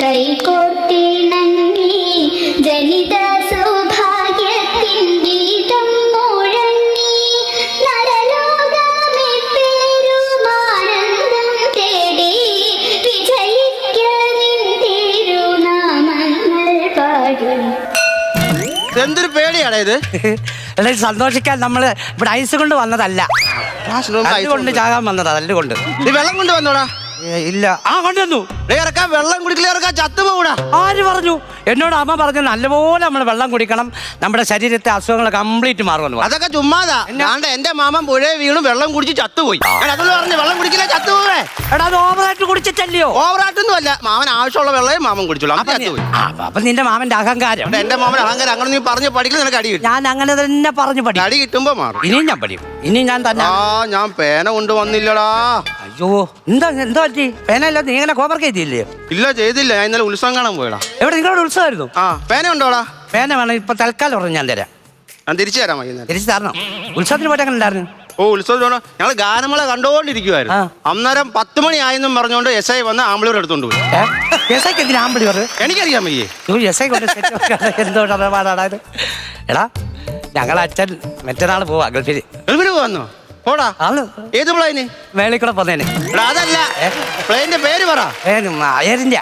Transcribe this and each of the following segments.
കൈകോർത്തിണങ്ങി ജനിത സൗഭാഗ്യത്തിൻ ഗീതം മുഴങ്ങി നരലോകമേ പെരുമാനന്ദം തേടി വിജയിക്കലിൻ തിരുനാമങ്ങൾ പാടും. എന്തൊരു പേടിയാടാ ഇത്? സന്തോഷിക്കാൻ നമ്മള് ഇവിടെ ഐസ് കൊണ്ട് വന്നതല്ല, കൊണ്ട് ചാകാൻ വന്നതാ. തല്ലുകൊണ്ട് നീ വെള്ളം കൊണ്ട് വന്നോടാ? ഇല്ല. ആ കൊണ്ടുവന്നു. ഇറക്കാൻ വെള്ളം കുടിക്കലേ, ഇറക്കാൻ ചത്തുപോകൂടാ. ആര് പറഞ്ഞു? എന്നോട് അമ്മ പറഞ്ഞു നല്ലപോലെ നമ്മൾ വെള്ളം കുടിക്കണം, നമ്മുടെ ശരീരത്തെ അസുഖങ്ങൾ കംപ്ലീറ്റ് മാറുമെന്ന്. അതൊക്കെ ചുമ്മാതാ. ഞാണ്ട് എന്റെ മാമൻ പുഴയെ വീണു വെള്ളം കുടിച്ച് ചത്തുപോയി. അതുകൊണ്ട് പറഞ്ഞു വെള്ളം കുടിക്കില്ല ചത്തുപോകേ. എടാ അത് ഓവറായിട്ട് കുടിച്ചിട്ടല്ലയോ? ഓവറായിട്ടൊന്നും അല്ല, മാമൻ ആവശ്യമുള്ള വെള്ളമേ മാമൻ കുടിച്ചോളൂ. അപ്പൊ നിന്റെ മാമന്റെ അഹങ്കാരം. എന്റെ മാമൻ അഹങ്കാരം അങ്ങനെ നീ പറഞ്ഞു പഠിക്കുന്ന നിനക്ക് അടി കിട്ടും. ഞാൻ അങ്ങനെ തന്നെ പറഞ്ഞു പഠിക്കും. അടി കിട്ടുമ്പോ മാറും. ഇനിയും ഞാൻ പഠിക്കും. ഇനി ഞാൻ തന്നെ. ഞാൻ പേന കൊണ്ട് വന്നില്ലടാ. അയ്യോ എന്താ പറ്റി? പേനല്ല, നീ ഇങ്ങനെ ഹോംവർക്ക് ചെയ്തില്ലേ? ഇല്ല ചെയ്തില്ല, ഞാൻ ഇന്നലെ ഉത്സവം കാണാൻ പോയടാ. എവിടെ നിങ്ങളുടെ ഉത്സവമായിരുന്നു? പേന ഉണ്ടോടാ? പേന വേണം, ഇപ്പൊ തൽക്കാലം പറഞ്ഞു ഞാൻ തരാം. ഞാൻ തിരിച്ചു തരാം വൈകുന്നേരം. തിരിച്ചു തരണം. ഉത്സവത്തിന് പോയിട്ട് അങ്ങനെ ഉണ്ടായിരുന്നു? ഓ ഉത്സവം ഞങ്ങൾ ഗാനമേള കണ്ടുകൊണ്ടിരിക്കുവായിരുന്നു. അന്നേരം 10 മണി ആയെന്നും പറഞ്ഞുകൊണ്ട് എസ് ഐ വന്ന് ആമ്പിളൂർ എടുത്തോണ്ട് പോയി. ആമ്പിളി പറഞ്ഞു? എനിക്കറിയാൻ വയ്യേ. എന്തോടാ? എടാ ഞങ്ങളെ അച്ഛൻ മറ്റന്നാൾ പോവാ ഗൾഫില്. ഗൾഫിന് പോവാന്നോ? പോടാ. ഏത് പ്ലെയിന്? മേളിൽ കൂടെ പോന്നേനെ. അതല്ല, പ്ലെയിന്റെ പേര് പറ. എയർ ഇന്ത്യ.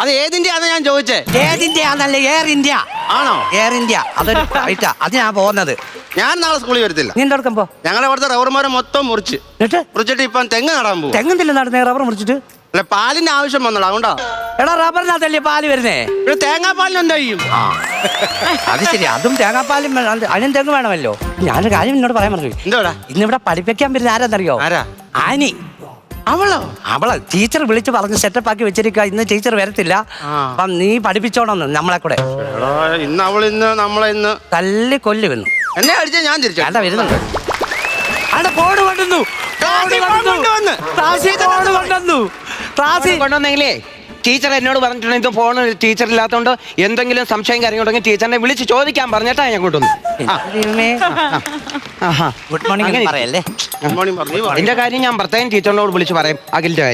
അത് ഏതിന്റെ ആണെന്ന് ഞാൻ ചോദിച്ചേ. ഏതിന്റെ ആണല്ല? എയർ ഇന്ത്യ. ആണോ? എയർ ഇന്ത്യ. അതൊരു ഫ്ലൈറ്റാ, അത് ഞാൻ പോകുന്നത്. ഞാൻ നാളെ സ്കൂളിൽ വരത്തില്ല. നീ എന്തെടുക്കാൻ പോ? ഞങ്ങളെ അവിടുത്തെ റബ്ബർമാരെ മൊത്തം മുറിച്ചിട്ട് ഇപ്പം തെങ്ങ് നടാൻ പോകും. തെങ്ങുന്നില്ല നടന്നേ, റബ്ബർ മുറിച്ചിട്ട്. അല്ല പാലിന്റെ ആവശ്യം വന്നോളൂ, അതുകൊണ്ടാ. എടാ റബ്ബറിനകത്തല്ലേ പാല് വരുന്നേ? തേങ്ങാപ്പാലിന് എന്താ ചെയ്യും? അത് ശരി, അതും തേങ്ങാപ്പാലും അതിനും തെങ്ങ് വേണമല്ലോ. ഞാനൊരു കാര്യം എന്നോട് പറയാൻ പറഞ്ഞു. എന്താ? ഇന്നിവിടെ പഠിപ്പിക്കാൻ വരുന്ന ആരാന്നറിയോ? ആനി. അവള് ടീച്ചർ വിളിച്ച് പറഞ്ഞ് സെറ്റപ്പ് ആക്കി വെച്ചിരിക്കുക. ഇന്ന് ടീച്ചർ വരത്തില്ല, അപ്പം നീ പഠിപ്പിച്ചോണമെന്ന് നമ്മളെ കൂടെ. ഇന്ന് നമ്മളെ തല്ലി കൊല്ലു വന്നു. എന്നെ അടിച്ചാൽ ഞാൻ തിരിച്ചു വരുന്നുണ്ട്. അവിടെ ഫോണ് കൊണ്ടുവന്നു. കൊണ്ടുവന്നെങ്കിലേ ടീച്ചർ എന്നോട് പറഞ്ഞിട്ടുണ്ടെങ്കിൽ ഫോണ് ടീച്ചർ ഇല്ലാത്തതുകൊണ്ട് എന്തെങ്കിലും സംശയം കാര്യങ്ങളുണ്ടെങ്കിൽ ടീച്ചറിനെ വിളിച്ച് ചോദിക്കാൻ പറഞ്ഞിട്ടാ ഞാൻ കൊണ്ടുവന്നു. ഗുഡ് മോർണിംഗ് പറയല്ലേ? എന്റെ കാര്യം ഞാൻ പ്രത്യേകം ടീച്ചറിനോട് വിളിച്ച് പറയും. അഖിലിന്റെ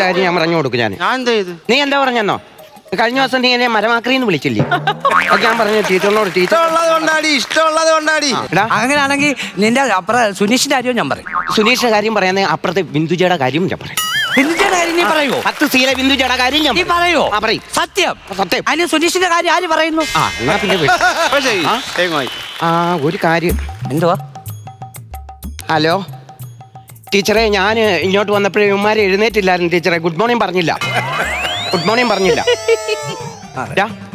കാര്യം ഞാൻ പറഞ്ഞു കൊടുക്കും. ഞാൻ നീ എന്താ പറഞ്ഞെന്നോ? കഴിഞ്ഞ ദിവസം നീ എന്നെ മരമാക്രീന്ന് വിളിച്ചില്ലേ? അത് ഞാൻ പറഞ്ഞു ടീച്ചറിനോട്. ഇഷ്ടമുള്ളത് കൊണ്ടാടി. അങ്ങനെയാണെങ്കിൽ നിന്റെ അപ്പുറം സുനീഷിന്റെ കാര്യവും ഞാൻ പറയും. സുനീഷിന്റെ കാര്യം പറയാൻ അപ്പുറത്തെ ബിന്ദുജയുടെ കാര്യം ഞാൻ പറയും. ബിന്ദുജയുടെ കാര്യം നീ പറയോ? 10 സീല ബിന്ദുജയുടെ കാര്യം ഞാൻ പറയോ? പറയും. സത്യം. അതിന് സുനീഷിന്റെ കാര്യം ആര് പറയുന്നു? എന്നാ പിന്നെ ഒരു കാര്യം. എന്തുവാ? ഹലോ ടീച്ചറെ, ഞാൻ ഇങ്ങോട്ട് വന്നപ്പോഴേ ഇവന്മാരെ എഴുന്നേറ്റില്ലായിരുന്നു ടീച്ചറെ. ഗുഡ് മോർണിംഗ് പറഞ്ഞില്ല.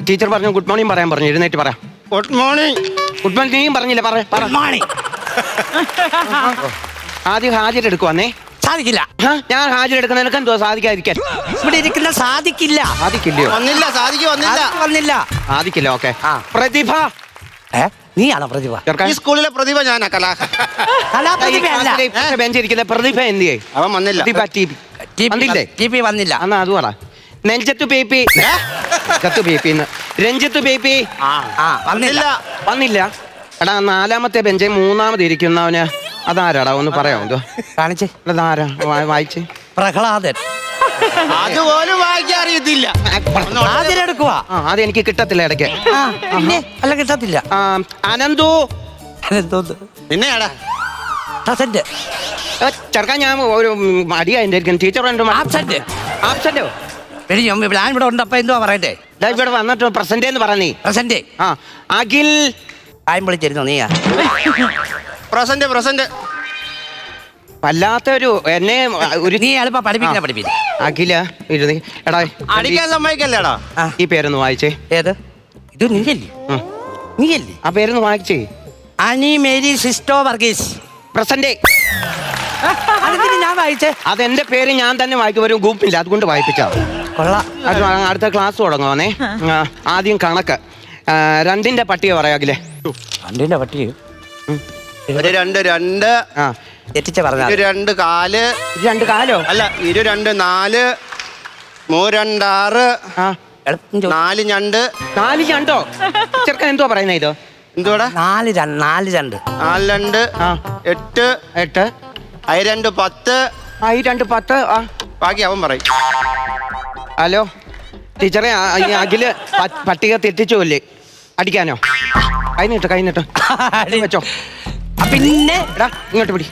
ടീച്ചർ പറഞ്ഞു ഗുഡ് മോർണിംഗ് പറയാൻ പറഞ്ഞു. എഴുന്നേറ്റ് പറ. Good morning. ഗുഡ് മോർണിംഗ് നീയും പറഞ്ഞില്ല. ആദ്യം ഹാജരെടുക്കുവന്നേ. സാധിക്കില്ല. ഞാൻ ഹാജരെടുക്കുന്ന നിനക്ക് എന്തോ സാധിക്കാതിരിക്കാൻ? ഇവിടെ ഇരിക്കുന്ന സാധിക്കില്ലയോ? സാധിക്കില്ല. ഓക്കെ. പ്രതിഭ. നീയാണോ പ്രതിഭ? ഈ സ്കൂളിലെ പ്രതിഭ ഞാനാ. ബെഞ്ചിരിക്കുന്ന പ്രതിഭ എന്തിയേ? അവൻ വന്നില്ല. വന്നില്ല. എന്നാ അത് പറ. നെഞ്ചത്ത് പേപ്പി. രഞ്ജിത്ത് പേപ്പി വന്നില്ല. എടാ 4ാമത്തെ ബെഞ്ച് 3ാമത് ഇരിക്കുന്നവന് അതാരാടാ? ഒന്ന് പറയാമോ? എന്തോ കാണിച്ചേ. അതാരാ? വായിച്ചേ. പ്രഹ്ലാദൻ. അതുപോലും വായിക്കാൻ അറിയത്തില്ല. അത് എനിക്ക് കിട്ടത്തില്ല ഇടയ്ക്ക്. അല്ല കിട്ടത്തില്ല. അനന്തു. പിന്നെയാടാ ചെറുക്കാൻ ഞാൻ ഒരു അടിയായിട്ട് ടീച്ചർ ആബ്സെന്റോ? ഞാൻ ഇവിടെ ഉണ്ട്. അപ്പൊ എന്തുവാ പറയട്ടെ? ഇവിടെ വന്നിട്ട് പ്രസന്റ് എന്ന് പറഞ്ഞേ. പ്രസന്റ്. അഖിൽ ആയും വിളിച്ചിരുന്നോ നീയാ? പ്രസന്റ് വല്ലാത്തൊരു എന്നെ ഒരു നീ എളുപ്പം പഠിപ്പിക്കും. അഖില ഇരുന്ന് എടാ അടിക്കാൻ സമ്മതിക്കല്ലേടാ. ഈ പേരൊന്ന് വായിച്ചേ. ഏത്? ഇത് നീയല്ലേ? ആ പേരൊന്ന് വായിച്ചേ. അനി മേരി സിസ്റ്റോ വർഗീസ്. പ്രസന്റ്. ഞാൻ വായിച്ചേ. അതെന്റെ പേര് ഞാൻ തന്നെ വായിക്കും. ഒരു ഗ്രൂപ്പില്ല, അതുകൊണ്ട് വായിപ്പിച്ചാ. കൊള്ളാം. അടുത്ത ക്ലാസ് തുടങ്ങുവാന്നേ. ആദ്യം കണക്ക്. 2ന്റെ പട്ടിക പറയാകില്ലേ? 2ന്റെ പട്ടിക? 2 തെറ്റിച്ച പറഞ്ഞ 2 കാല്. 2 കാലോ? അല്ല 2 4 3 2 6 4 ഞണ്ട്. 4 ഞണ്ടോ? ചെറുക്കൻ എന്തോ പറയുന്ന ഇതോ? എന്തുവാടാ? 4 2 8 8 I2 10 I2 10. ബാക്കി അവൻ പറയും. ഹലോ ടീച്ചറെ ഈ അഖില് പട്ടിക തെറ്റിച്ചോല്ലേ അടിക്കാനോ? കൈ നീട്ടോ വെച്ചോ. പിന്നെ ഇങ്ങോട്ട് പിടി.